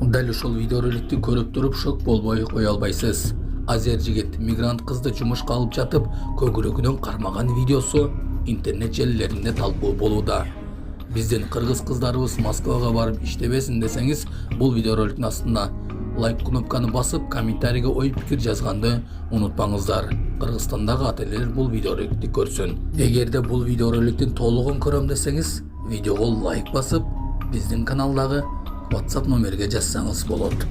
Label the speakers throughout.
Speaker 1: Дәл ушул видеороликти көрүп туруп шок болбой кое албайсыз. Азер жигит мигрант кызды жумушка алып жатып көгүрөгүнөн кармаган видеосу интернет желилеринде талкуу болууда. Биздин кыргыз кыздарыбыз Москвага барып иштебесин десеңиз, бул видеороликтин астына лайк кнопканы басып, комментарийге ой пикир жазганды унутпаңыздар. Кыргызстандагы ата-энелер бул видеороликти көрсүн. Эгерде бул видеороликтин толугун көрөм десеңиз, видеого лайк басып, биздин каналдагы WhatsApp номерге жазсаңыз болот.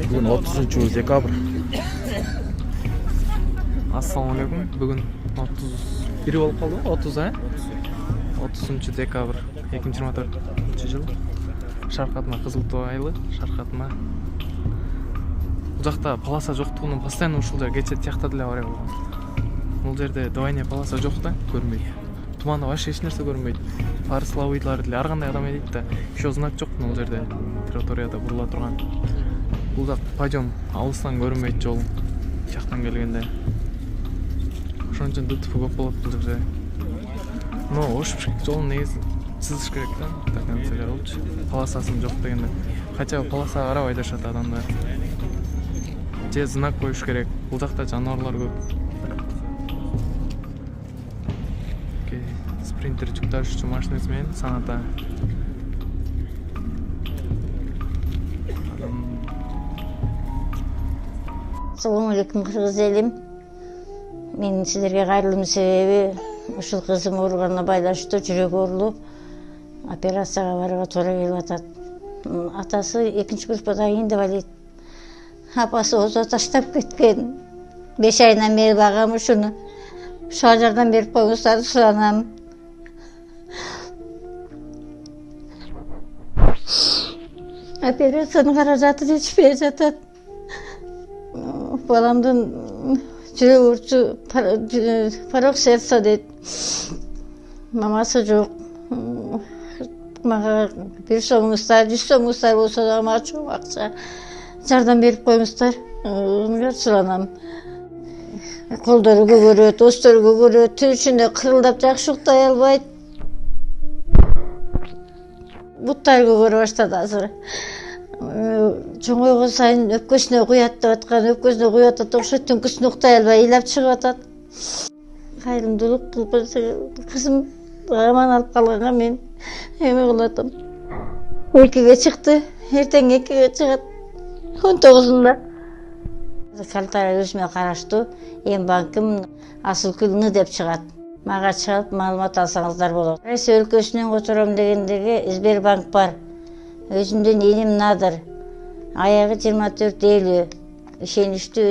Speaker 2: Бүгін 30 декабрь. Ассалаумағалейкум. Бүгін 31 болып қалды, 30 декабрь 2024 жыл. Шарқатма Қызылту айлы, Шарқатма. Бұл жақта полоса жоқтығынан постоянно ушул жер кече тияқта деле бар болған. Бұл жерде двойная полоса жоқ та, көрмейді. Туманы вообще еш нәрсе көрмейді. Парславыйлар деле ар кандай адам дейт да, еще знак жоқ бұл жерде. Территорияда бурла тұрған. Бұл жақ подъем алыстан көрмейді жол. Жақтан келгенде. Ошон үчүн ДТП көп болот бул жерде. Но ошып жолун негизи сызыш керек да. Так нерселер болчу. Полосасын жок дегенде. Хотя полоса карабай жашат адамдар. Же знак коюш керек. Бул жакта жаныбарлар көп. Спринтер жүк ташуучу машинасы менен саната.
Speaker 3: Assalamu alaikum kırgız elim. Мен сіздерге кайрылуумдун себеби ушул кызым ооруганына байланыштуу жүрөгү оорулуп операцияга барууга туура келип атат. Атасы 2-группада инвалид. Апасы озо таштап кеткен. 5 айынан бери багам ушуну. Ушуга жардам берип коюңуздар суранам. Операциянын каражаты жетишпей жатат. Баламдын жүрөк урчу порог сердца дейт. Мамасы жок. Мага 1 сомуңуздар, 100 сомуңуздар болсо да мага чоң акча жардам берип коюңуздар. Суранам. Колдору көгөрөт, остору көгөрөт, түшүндө кырылдап жакшы уктай албайт. Буттар көгөрө баштады азыр. Чоңойгон сайын өпкөсүнө куят деп аткан, өпкөсүнө куят атат, ошо түнкүсүн уктай албай ыйлап чыгып атат. Кайрымдуулук кылып кызым аман алып калганга мен эме кылып атам. 2-ге чыкты, эртең 2-ге чыгат. 19-унда. Калтара өзүмө караштуу эм банкым Асылкүл деп чыгат. Мага чыгып маалымат алсаңыздар болот. Россия өлкөсүнөн котором дегендеги Сбербанк бар. Өзүмдүн эним Надыр. Аягы 24 элүү. Ишеничтүү.